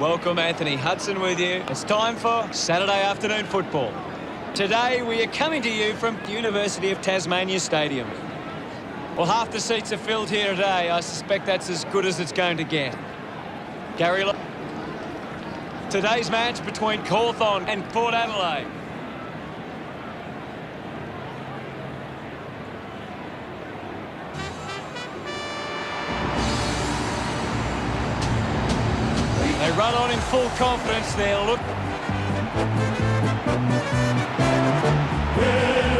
Welcome, Anthony Hudson with you. It's time for Saturday afternoon football. Today we are coming to you from University of Tasmania Stadium. Well, half the seats are filled here today. I suspect that's as good as it's going to get. Gary, today's match between Cawthon and Port Adelaide. They run on in full confidence. They'll look. We're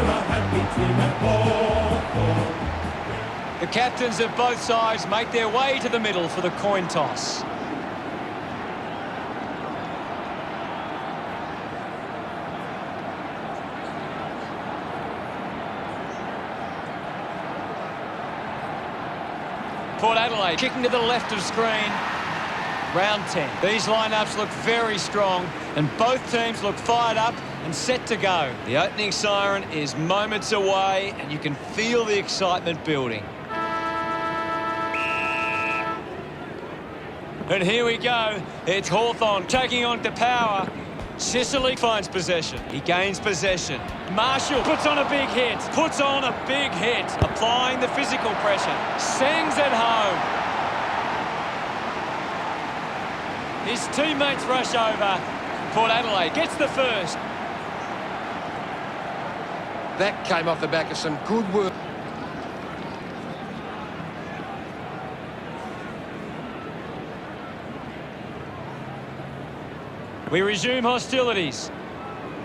a happy team at Cawthon. The captains of both sides make their way to the middle for the coin toss. Port Adelaide kicking to the left of screen. Round 10. These lineups look very strong and both teams look fired up and set to go. The opening siren is moments away and you can feel the excitement building. And here we go. It's Hawthorn taking on DePower. Sicily finds possession. He gains possession. Marshall puts on a big hit. Applying the physical pressure. Sends it home. His teammates rush over. Port Adelaide gets the first. That came off the back of some good work. We resume hostilities.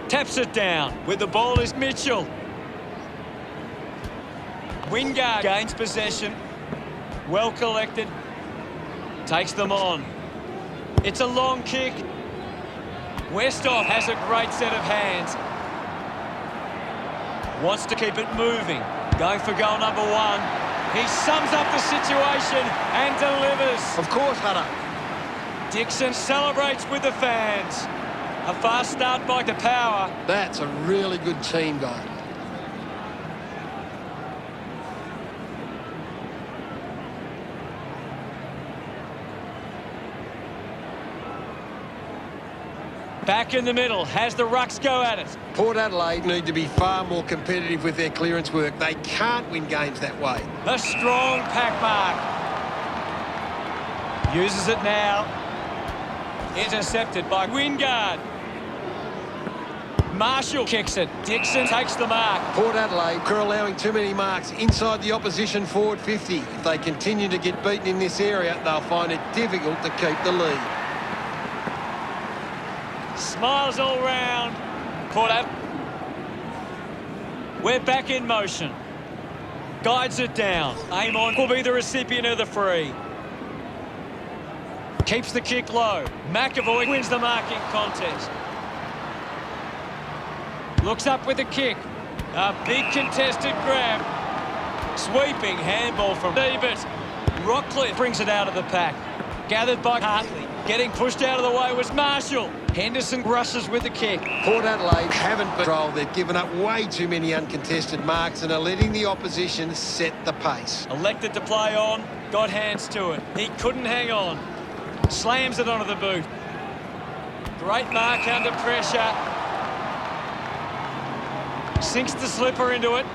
Taps it down. With the ball is Mitchell. Wingard gains possession. Well collected. Takes them on. It's a long kick. Westhoff has a great set of hands. Wants to keep it moving. Going for goal number one. He sums up the situation and delivers. Of course, Hunter. Dixon celebrates with the fans. A fast start by DePower. That's a really good team goal. Back in the middle, has the rucks go at it. Port Adelaide need to be far more competitive with their clearance work. They can't win games that way. A strong pack mark. Uses it now. Intercepted by Wingard. Marshall kicks it. Dixon takes the mark. Port Adelaide are allowing too many marks inside the opposition forward 50. If they continue to get beaten in this area, they'll find it difficult to keep the lead. Smiles all round. Port Adelaide. We're back in motion. Guides it down. Amon will be the recipient of the free. Keeps the kick low. McAvoy wins the marking contest. Looks up with the kick. A big contested grab. Sweeping handball from Davis. Rockcliffe brings it out of the pack. Gathered by Hartley. Getting pushed out of the way was Marshall. Henderson rushes with the kick. Port Adelaide haven't controlled. They've given up way too many uncontested marks and are letting the opposition set the pace. Elected to play on. Got hands to it. He couldn't hang on. Slams it onto the boot. Great mark under pressure. Sinks the slipper into it.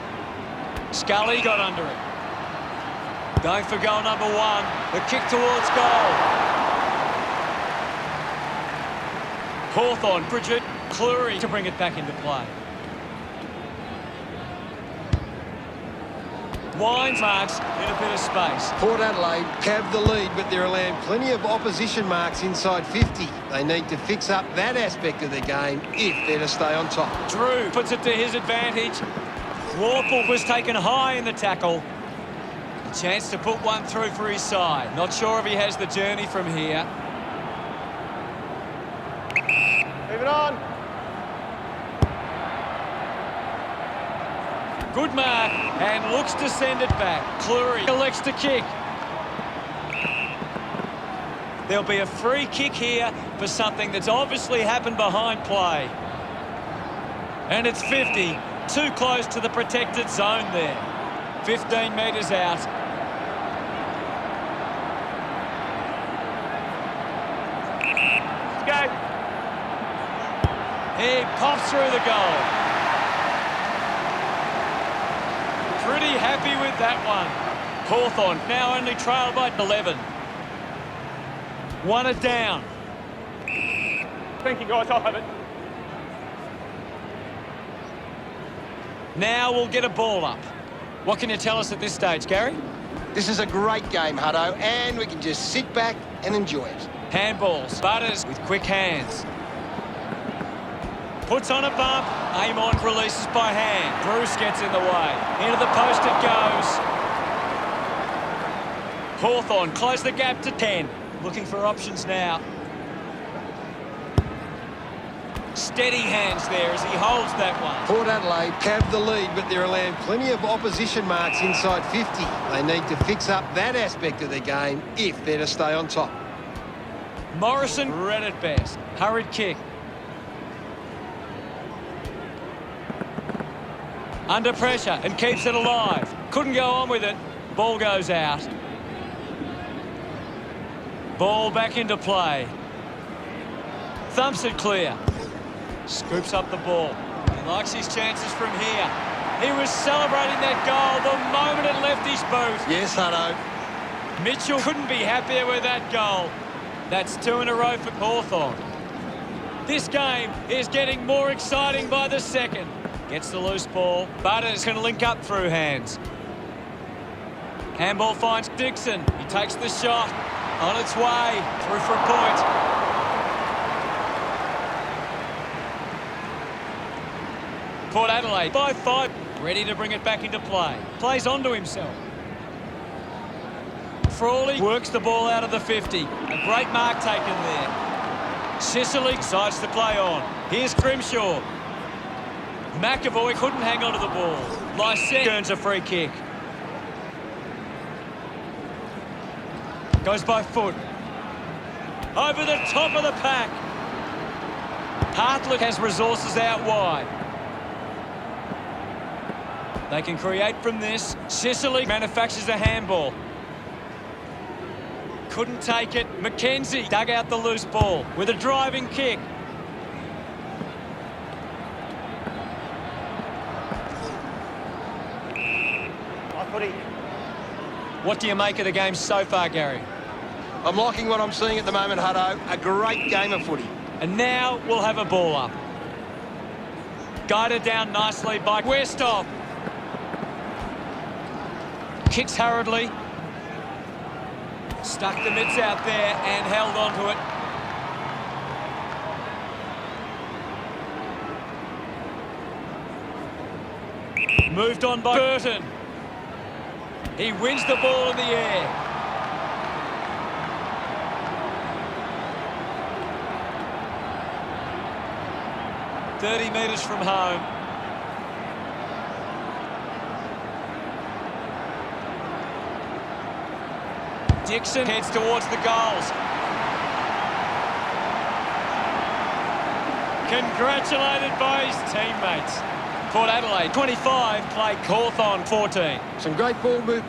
Scully got under it. Going for goal number one. The kick towards goal. Hawthorn, Bridget, Cleary to bring it back into play. Wines marks in a bit of space. Port Adelaide have the lead, but they're allowing plenty of opposition marks inside 50. They need to fix up that aspect of their game if they're to stay on top. Drew puts it to his advantage. Warple was taken high in the tackle. A chance to put one through for his side. Not sure if he has the journey from here. Move it on. Good mark, and looks to send it back. Cleary elects to kick. There'll be a free kick here for something that's obviously happened behind play. And it's 50, too close to the protected zone there. 15 metres out. He pops through the goal. Pretty happy with that one. Hawthorn now only trailed by 11. One it down. Thank you, guys. I'll have it. Now we'll get a ball up. What can you tell us at this stage, Gary? This is a great game, Hutto, and we can just sit back and enjoy it. Handballs. Butters with quick hands. Puts on a bump. Amon releases by hand. Bruce gets in the way. Into the post it goes. Hawthorn close the gap to 10. Looking for options now. Steady hands there as he holds that one. Port Adelaide have the lead, but they're allowing plenty of opposition marks inside 50. They need to fix up that aspect of the game if they're to stay on top. Morrison read it best. Hurried kick. Under pressure and keeps it alive. Couldn't go on with it. Ball goes out. Ball back into play. Thumps it clear. Scoops up the ball. He likes his chances from here. He was celebrating that goal the moment it left his boot. Yes, Hutto. Mitchell couldn't be happier with that goal. That's 2 in a row for Hawthorn. This game is getting more exciting by the second. Gets the loose ball. Butters can link up through hands. Handball finds Dixon. He takes the shot. On its way. Through for a point. Port Adelaide by 5. Ready to bring it back into play. Plays onto himself. Frawley works the ball out of the 50. A great mark taken there. Sicily decides to play on. Here's Grimshaw. McAvoy couldn't hang on to the ball. Lysette earns a free kick. Goes by foot. Over the top of the pack. Hartlett has resources out wide. They can create from this. Sicily manufactures a handball. Couldn't take it. McKenzie dug out the loose ball with a driving kick. What do you make of the game so far, Gary? I'm liking what I'm seeing at the moment, Hutto. A great game of footy. And now we'll have a ball up. Guided down nicely by Westhoff. Kicks hurriedly. Stuck the mitts out there and held onto it. Moved on by Burton. He wins the ball in the air. .30 metres from home. Dixon heads towards the goals. Congratulated by his teammates. Port Adelaide 25, play Hawthorn 14. Some great ball movement.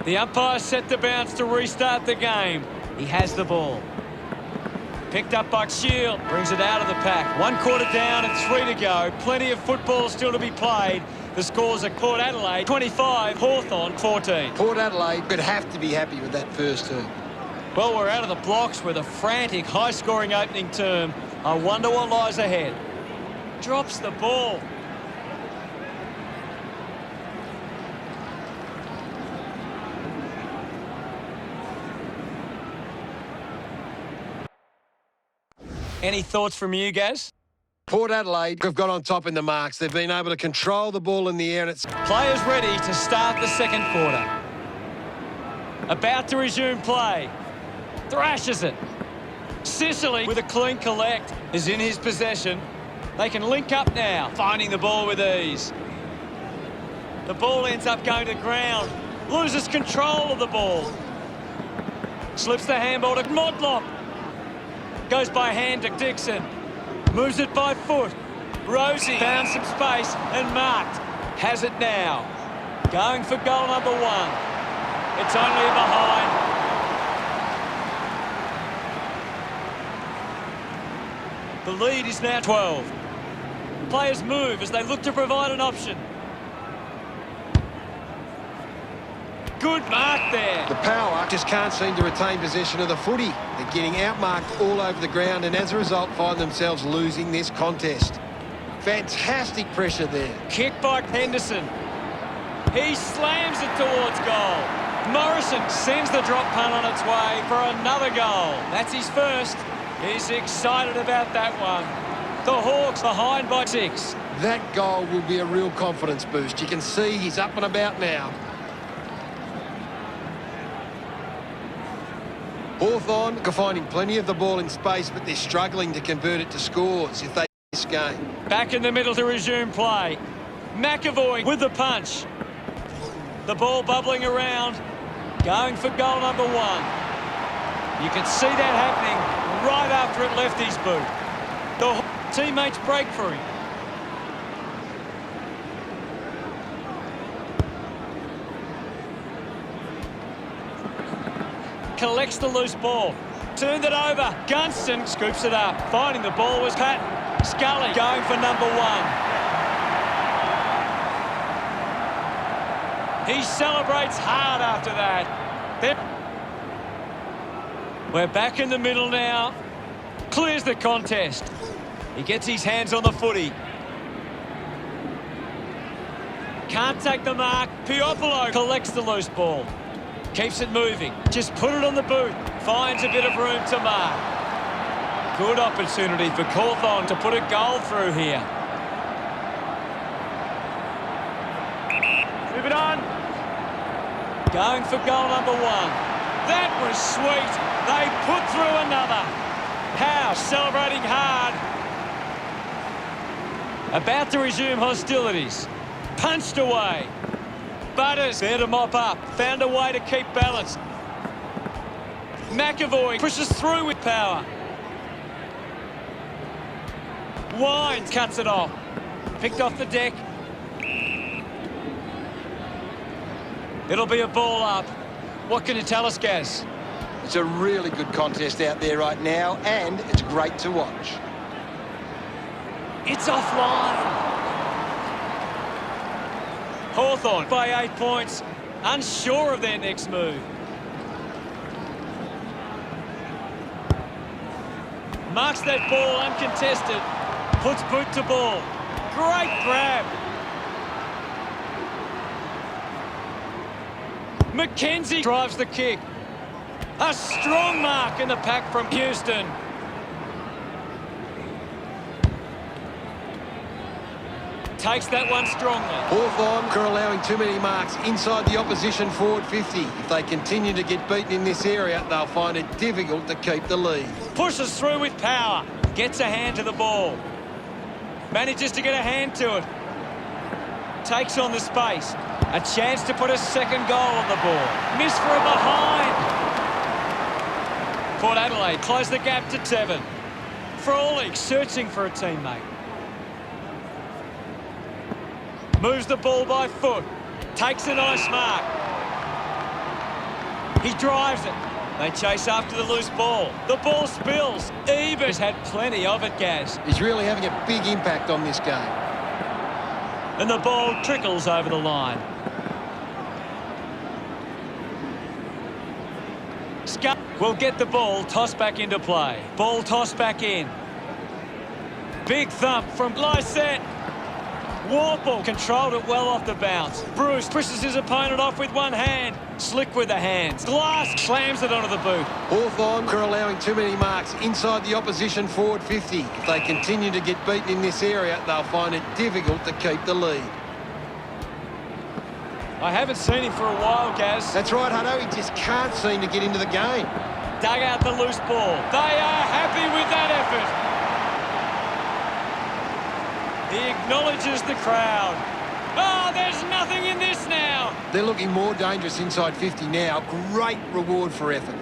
The umpire set the bounce to restart the game. He has the ball. Picked up by Shield, brings it out of the pack. 1 quarter down and 3 to go. Plenty of football still to be played. The scores are Port Adelaide 25, Hawthorn 14. Port Adelaide would have to be happy with that first term. Well, we're out of the blocks with a frantic, high-scoring opening term. I wonder what lies ahead. Drops the ball. Any thoughts from you, Gaz? Port Adelaide have got on top in the marks. They've been able to control the ball in the air, and it's... Players ready to start the second quarter. About to resume play. Thrashes it. Sicily, with a clean collect, is in his possession. They can link up now, finding the ball with ease. The ball ends up going to ground. Loses control of the ball. Slips the handball to Modlop. Goes by hand to Dixon. Moves it by foot. Rosie found some space and marked. Has it now. Going for goal number 1. It's only behind. The lead is now 12. Players move as they look to provide an option. Good mark there. The power just can't seem to retain possession of the footy. They're getting outmarked all over the ground and as a result find themselves losing this contest. Fantastic pressure there. Kick by Henderson. He slams it towards goal. Morrison sends the drop punt on its way for another goal. That's his first. He's excited about that one. The Hawks behind by 6. That goal will be a real confidence boost. You can see he's up and about now. Hawthorn are finding plenty of the ball in space, but they're struggling to convert it to scores if they this game. Back in the middle to resume play. McAvoy with the punch. The ball bubbling around. Going for goal number 1. You can see that happening right after it left his boot. The teammates break for him. Collects the loose ball. Turned it over. Gunston scoops it up. Finding the ball was Pat. Scully going for number 1. He celebrates hard after that. We're back in the middle now. Clears the contest. He gets his hands on the footy. Can't take the mark. Piopolo collects the loose ball. Keeps it moving. Just put it on the boot. Finds a bit of room to mark. Good opportunity for Cawthon to put a goal through here. Move it on. Going for goal number 1. That was sweet. They put through another. Howe celebrating hard. About to resume hostilities. Punched away. Butters there to mop up. Found a way to keep balance. McAvoy pushes through with power. Wines cuts it off. Picked off the deck. It'll be a ball up. What can you tell us, Gaz? It's a really good contest out there right now, and it's great to watch. It's offline. Hawthorn by 8 points. Unsure of their next move. Marks that ball uncontested. Puts boot to ball. Great grab. McKenzie drives the kick. A strong mark in the pack from Houston. Takes that one strongly. Hawthorn are allowing too many marks inside the opposition forward 50. If they continue to get beaten in this area, they'll find it difficult to keep the lead. Pushes through with power. Gets a hand to the ball. Manages to get a hand to it. Takes on the space. A chance to put a second goal on the ball. Miss for a behind. Port Adelaide close the gap to 7. Frawley searching for a teammate. Moves the ball by foot. Takes a nice mark. He drives it. They chase after the loose ball. The ball spills. Ebers had plenty of it, Gaz. He's really having a big impact on this game. And the ball trickles over the line. Scott will get the ball tossed back into play. Ball tossed back in. Big thump from Lysette. Warple controlled it well off the bounce. Bruce pushes his opponent off with one hand. Slick with the hands. Glass slams it onto the boot. Hawthorn are allowing too many marks inside the opposition forward 50. If they continue to get beaten in this area, they'll find it difficult to keep the lead. I haven't seen him for a while, Gaz. That's right, Hutto. He just can't seem to get into the game. Dug out the loose ball. They are happy with that effort. He acknowledges the crowd. Oh, there's nothing in this now. They're looking more dangerous inside 50 now. Great reward for effort.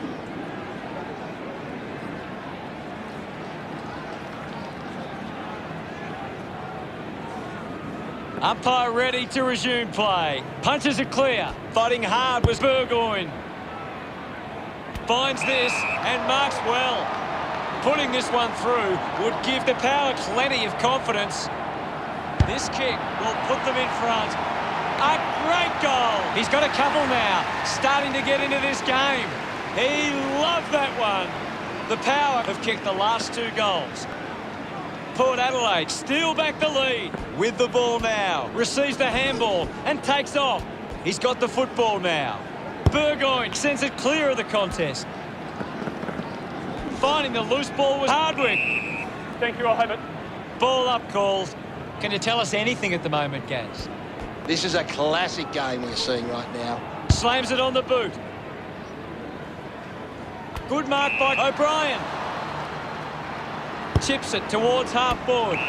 Umpire ready to resume play. Punches it clear. Fighting hard was Burgoyne. Finds this and marks well. Putting this one through would give the Power plenty of confidence. This kick will put them in front. A great goal. He's got a couple now, starting to get into this game. He loved that one. The Power have kicked the last 2 goals. Port Adelaide steal back the lead with the ball now. Receives the handball and takes off. He's got the football now. Burgoyne sends it clear of the contest. Finding the loose ball was Hardwick. Thank you, I'll have it. Ball up calls. Can you tell us anything at the moment, Gaz? This is a classic game we're seeing right now. Slams it on the boot. Good mark by O'Brien. Chips it towards half-board.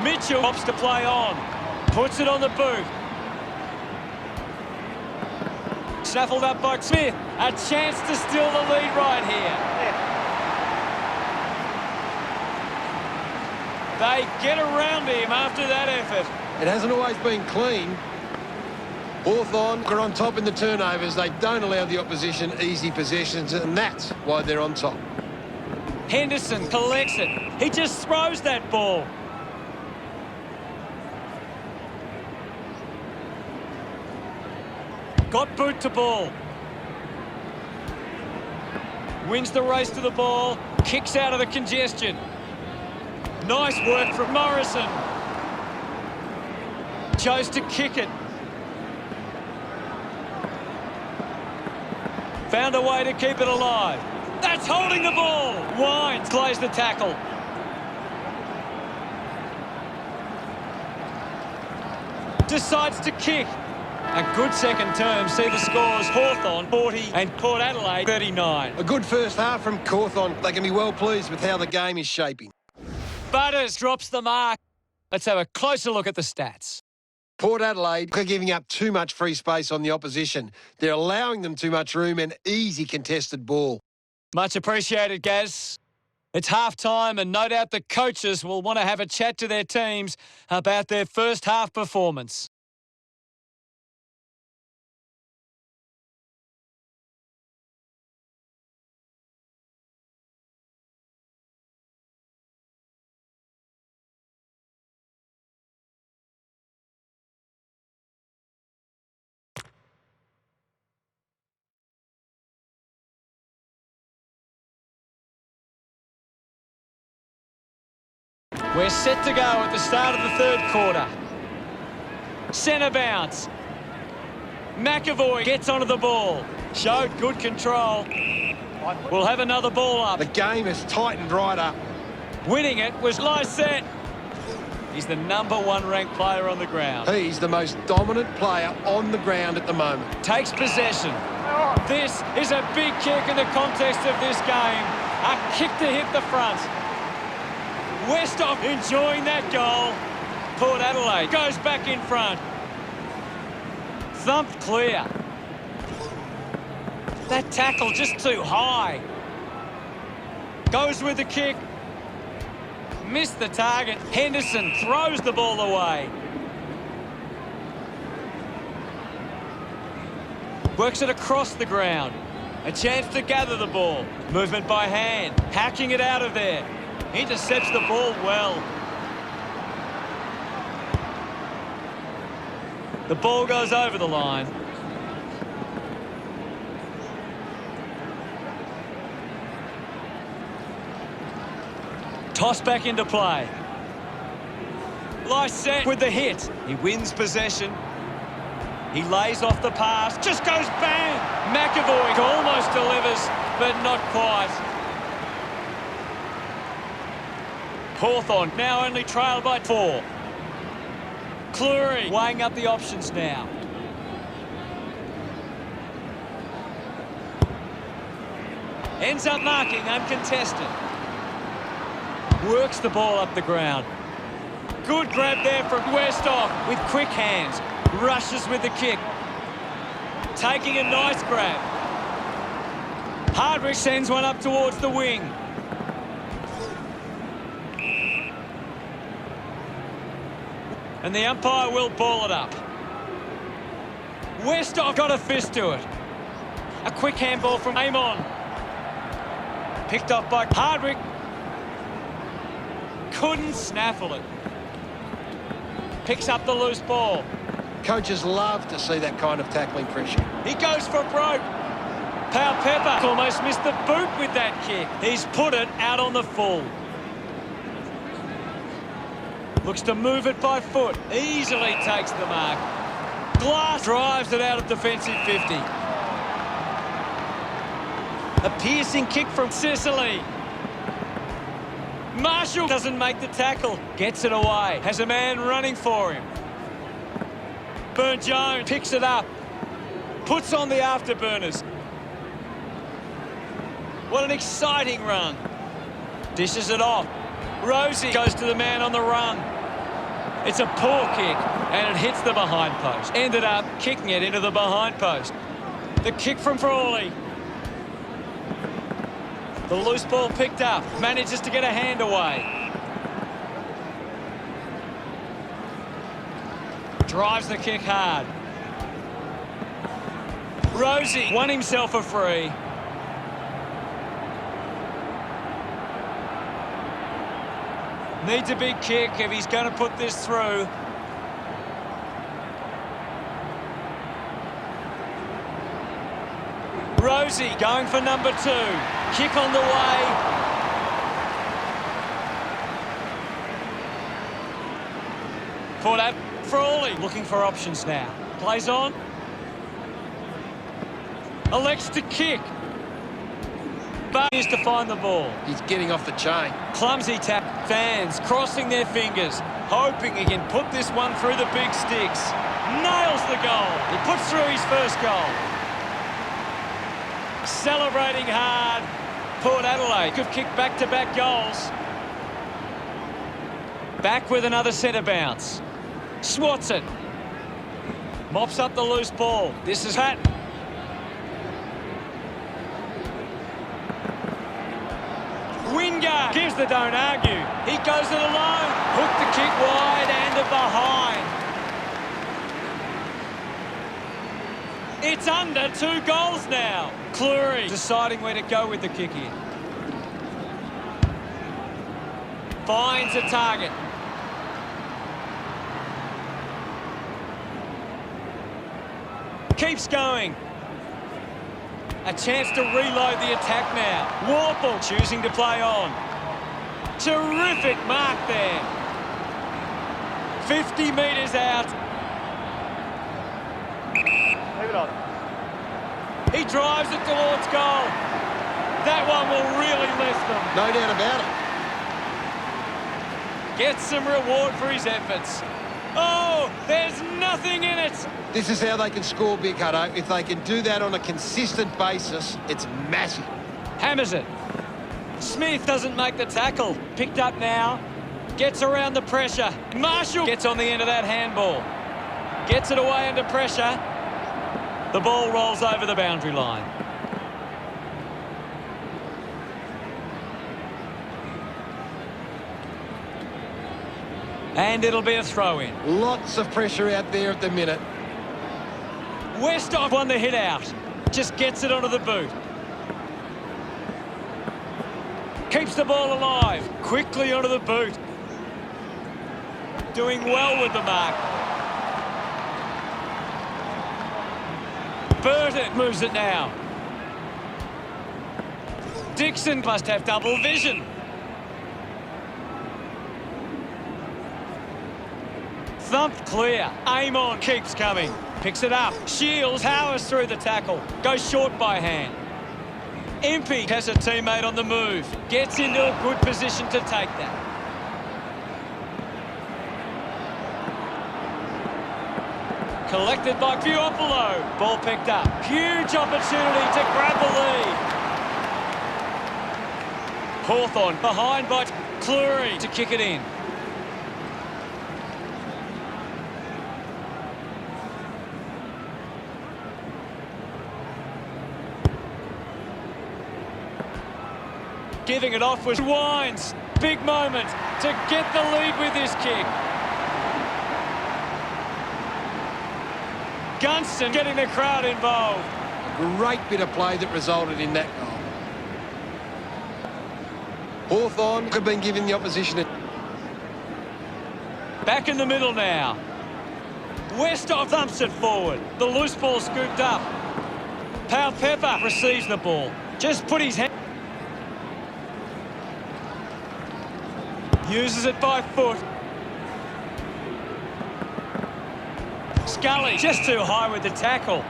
Mitchell opts to play on. Puts it on the boot. Shuffled up by Smith. A chance to steal the lead right here. They get around him after that effort. It hasn't always been clean. Hawthorn are on top in the turnovers. They don't allow the opposition easy possessions, and that's why they're on top. Henderson collects it. He just throws that ball. Got boot to ball. Wins the race to the ball. Kicks out of the congestion. Nice work from Morrison. Chose to kick it. Found a way to keep it alive. That's holding the ball. Wines plays the tackle. Decides to kick. A good second term. See the scores. Hawthorn 40 and Port Adelaide 39. A good first half from Cawthorn. They can be well pleased with how the game is shaping. Butters drops the mark. Let's have a closer look at the stats. Port Adelaide are giving up too much free space on the opposition. They're allowing them too much room and easy contested ball. Much appreciated, Gaz. It's half-time and no doubt the coaches will want to have a chat to their teams about their first half performance. We're set to go at the start of the 3rd quarter. Centre bounce. McAvoy gets onto the ball. Showed good control. We'll have another ball up. The game has tightened right up. Winning it was Lysette. He's the #1 ranked player on the ground. He's the most dominant player on the ground at the moment. Takes possession. This is a big kick in the context of this game. A kick to hit the front. Westhoff enjoying that goal. Port Adelaide goes back in front. Thumped clear. That tackle just too high. Goes with the kick. Missed the target. Henderson throws the ball away. Works it across the ground. A chance to gather the ball. Movement by hand. Hacking it out of there. Intercepts the ball well. The ball goes over the line. Toss back into play. Lysette with the hit. He wins possession. He lays off the pass. Just goes bang. McAvoy almost delivers, but not quite. Hawthorn now only trailed by 4. Cleary weighing up the options now. Ends up marking uncontested. Works the ball up the ground. Good grab there from Westhoff with quick hands. Rushes with the kick. Taking a nice grab. Hardwick sends one up towards the wing. And the umpire will ball it up. Westhoff got a fist to it. A quick handball from Amon. Picked up by Hardwick. Couldn't snaffle it. Picks up the loose ball. Coaches love to see that kind of tackling pressure. He goes for broke. Pau Pepper almost missed the boot with that kick. He's put it out on the full. Looks to move it by foot. Easily takes the mark. Glass drives it out of defensive 50. A piercing kick from Sicily. Marshall doesn't make the tackle. Gets it away. Has a man running for him. Burne-Jones picks it up. Puts on the afterburners. What an exciting run. Dishes it off. Rosie goes to the man on the run. It's a poor kick, and it hits the behind post. Ended up kicking it into the behind post. The kick from Frawley. The loose ball picked up. Manages to get a hand away. Drives the kick hard. Rosie won himself a free. Needs a big kick if he's going to put this through. Rosie going for number 2. Kick on the way. For that, Frawley looking for options now. Plays on. Elects to kick. But is to find the ball. He's getting off the chain. Clumsy tap. Fans crossing their fingers, hoping he can put this one through the big sticks. Nails the goal. He puts through his first goal. Celebrating hard. Port Adelaide could kick back-to-back goals. Back with another centre bounce. Swats it. Mops up the loose ball. This is Pat. Wingard gives the don't argue. He goes it alone. Hook the kick wide and a behind. It's under 2 goals now. Cleary deciding where to go with the kick in. Finds a target. Keeps going. A chance to reload the attack now. Warple choosing to play on. Terrific mark there. 50 metres out. Leave it on. He drives it towards goal. That one will really lift them. No doubt about it. Gets some reward for his efforts. Oh, there's nothing in it. This is how they can score big, Hutto. If they can do that on a consistent basis, it's massive. Hammers it. Smith doesn't make the tackle. Picked up now. Gets around the pressure. Marshall gets on the end of that handball. Gets it away under pressure. The ball rolls over the boundary line. And it'll be a throw-in. Lots of pressure out there at the minute. Westhoff won the hit out. Just gets it onto the boot. Keeps the ball alive. Quickly onto the boot. Doing well with the mark. Burton moves it now. Dixon must have double vision. Thumped clear. Amon keeps coming. Picks it up. Shields powers through the tackle. Goes short by hand. Impey has a teammate on the move. Gets into a good position to take that. Collected by Puopolo. Ball picked up. Huge opportunity to grab the lead. Hawthorn behind by Cleary to kick it in. Giving it off was Wines. Big moment to get the lead with this kick. Gunston getting the crowd involved. A great bit of play that resulted in that goal. Hawthorn could have been giving the opposition a... Back in the middle now. Westhoff thumps it forward. The loose ball scooped up. Powell Pepper receives the ball. Just put his hand... Uses it by foot. Scully just too high with the tackle.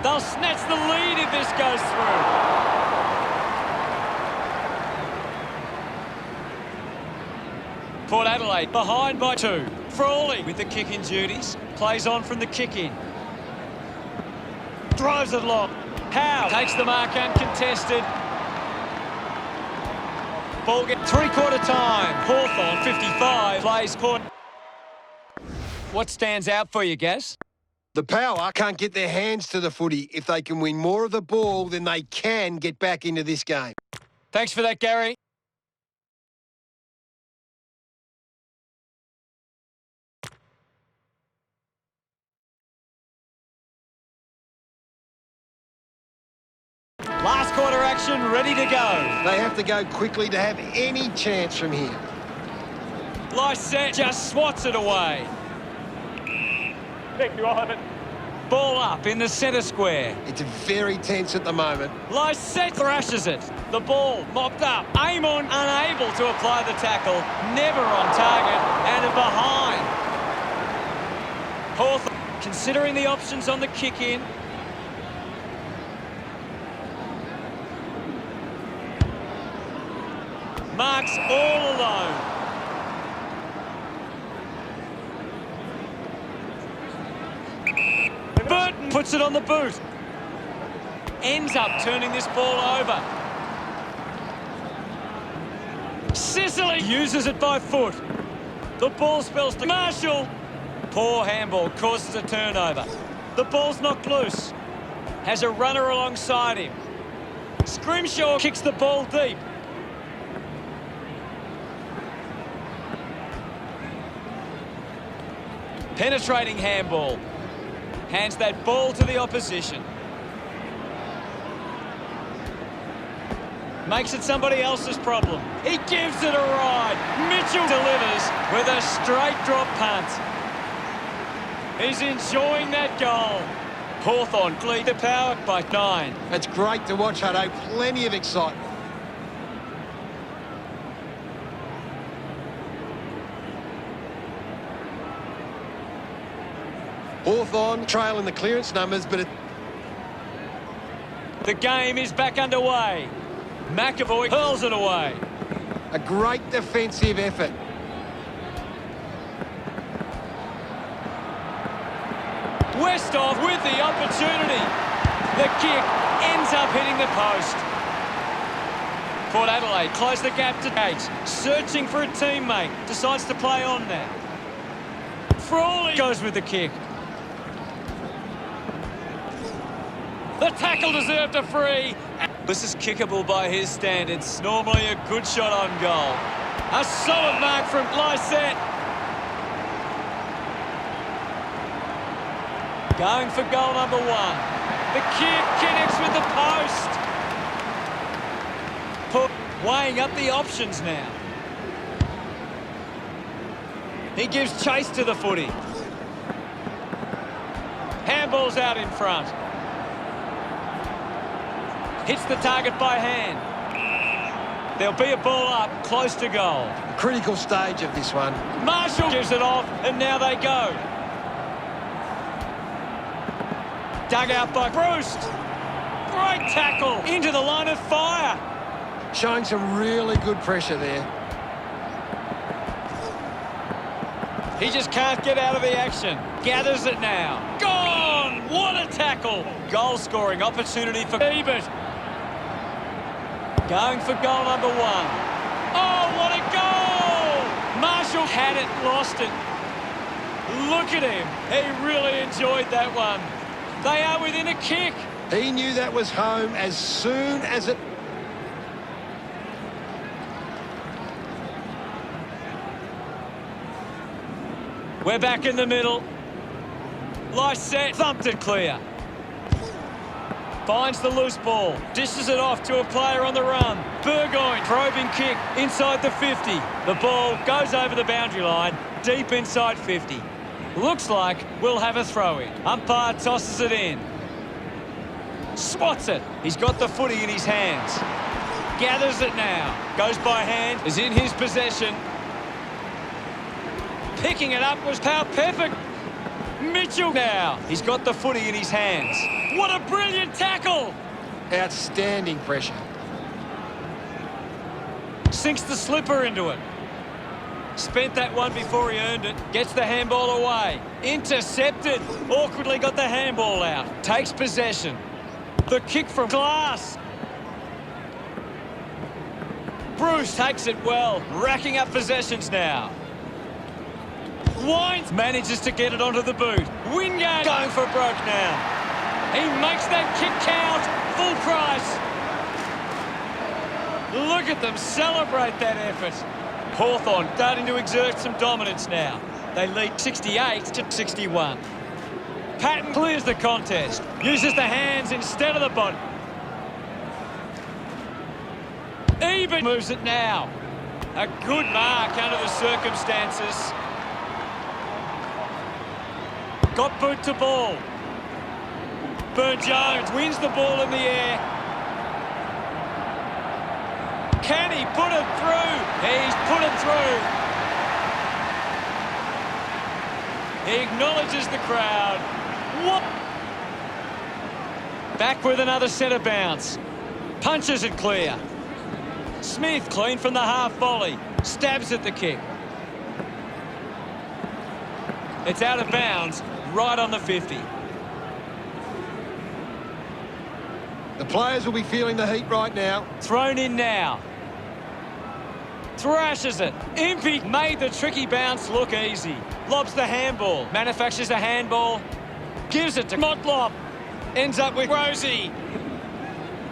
They'll snatch the lead if this goes through. Port Adelaide behind by 2. Frawley with the kick-in duties. Plays on from the kick-in. Drives it long. Howe takes the mark uncontested. Ball get three-quarter time. Hawthorn 55 plays Port. What stands out for you, Gaz? The Power can't get their hands to the footy. If they can win more of the ball, then they can get back into this game. Thanks for that, Gary. Last quarter action, ready to go. They have to go quickly to have any chance from here. Lysette just swats it away. Thank you, I'll have it. Ball up in the centre square. It's very tense at the moment. Lysette thrashes it. The ball mopped up. Amon unable to apply the tackle. Never on target and behind. Hawthorn considering the options on the kick-in. Marks all alone. Burton puts it on the boot. Ends up turning this ball over. Sicily uses it by foot. The ball spills to Marshall. Poor handball causes a turnover. The ball's knocked loose. Has a runner alongside him. Scrimshaw kicks the ball deep. Penetrating handball. Hands that ball to the opposition. Makes it somebody else's problem. He gives it a ride. Mitchell delivers with a straight drop punt. He's enjoying that goal. Hawthorn lead the Power by 9. It's great to watch, Hutto. Plenty of excitement. Hawthorn trailing the clearance numbers, but the game is back underway. McAvoy hurls it away. a great defensive effort. Westhoff with the opportunity. The kick ends up hitting the post. Port Adelaide close the gap to Gates. Searching for a teammate. Decides to play on now. Frawley goes with the kick. The tackle deserved a free. This is kickable by his standards. Normally a good shot on goal. A solid mark from Lysette. Going for goal number 1. The kick connects with the post. Weighing up the options now. He gives chase to the footy. Handball's out in front. Hits the target by hand. There'll be a ball up, close to goal. Critical stage of this one. Marshall gives it off, and now they go. Dug out by Bruce. Great tackle into the line of fire. Showing some really good pressure there. He just can't get out of the action. Gathers it now. Gone! What a tackle! Goal-scoring opportunity for Ebert. Going for goal number 1. Oh, what a goal! Marshall had it, lost it. Look at him. He really enjoyed that one. They are within a kick. He knew that was home as soon as it... We're back in the middle. Light set, thumped it clear. Finds the loose ball, dishes it off to a player on the run. Burgoyne, probing kick inside the 50. The ball goes over the boundary line, deep inside 50. Looks like we'll have a throw-in. Umpire tosses it in. Swats it. He's got the footy in his hands. Gathers it now. Goes by hand, is in his possession. Picking it up was Powell-Pepper. Mitchell now. He's got the footy in his hands. What a brilliant tackle! Outstanding pressure. Sinks the slipper into it. Spent that one before he earned it. Gets the handball away. Intercepted. Awkwardly got the handball out. Takes possession. The kick from Glass. Bruce takes it well. Racking up possessions now. Wines manages to get it onto the boot. Wingard going for broke now. He makes that kick count. Full price. Look at them celebrate that effort. Hawthorn starting to exert some dominance now. They lead 68 to 61. Patton clears the contest. Uses the hands instead of the body. Eben moves it now. A good mark under the circumstances. Got boot to ball. Burne-Jones wins the ball in the air. Can he put it through? He's put it through. He acknowledges the crowd. What? Back with another centre bounce. Punches it clear. Smith clean from the half volley. Stabs at the kick. It's out of bounds, right on the 50. The players will be feeling the heat right now. Thrown in now. Thrashes it. Impey made the tricky bounce look easy. Lobs the handball. Manufactures a handball. Gives it to Motlop. Ends up with Rosie.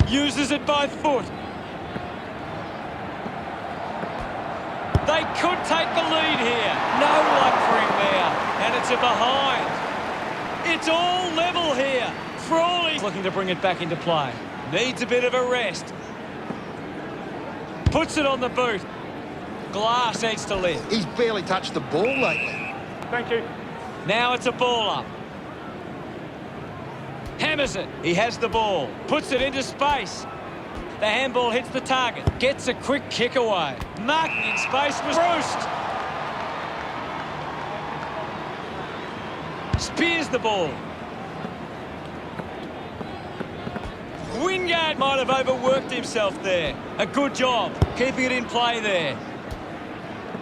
Uses it by foot. They could take the lead here. No luck for him there. And it's a behind. It's all level here. Frawley looking to bring it back into play. Needs a bit of a rest. Puts it on the boot. Glass needs to lift. He's barely touched the ball lately. Thank you. Now it's a ball up. Hammers it. He has the ball. Puts it into space. The handball hits the target. Gets a quick kick away. Marking in space was Roost. Spears the ball. Wingard might have overworked himself there. A good job keeping it in play there.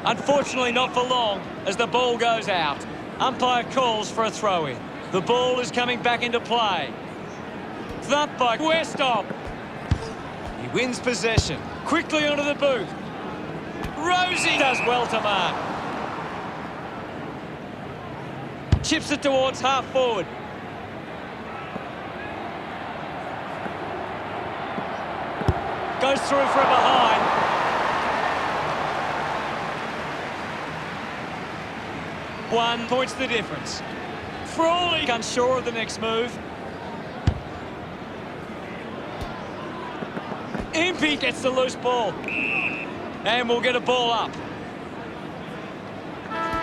Unfortunately not for long as the ball goes out. Umpire calls for a throw-in. The ball is coming back into play. Thumped by Westop. He wins possession. Quickly onto the boot. Rosie does well to mark. Chips it towards half forward. Goes through from behind. One points the difference. Frawley unsure of the next move. Impey gets the loose ball. And we'll get a ball up.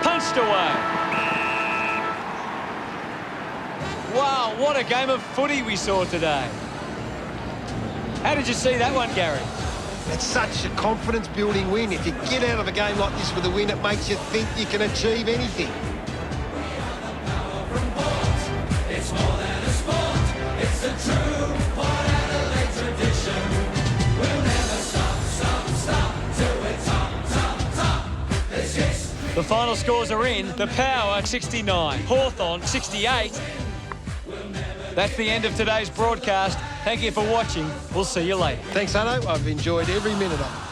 Punched away. Wow, what a game of footy we saw today. How did you see that one, Gary? It's such a confidence-building win. If you get out of a game like this with a win, it makes you think you can achieve anything. It's more than a sport. It's a true Port Adelaide tradition. We'll never stop till we're top. It's yes. The final scores are in. The Power 69, Hawthorn 68. That's the end of today's broadcast. Thank you for watching. We'll see you later. Thanks, Hutto. I've enjoyed every minute of it.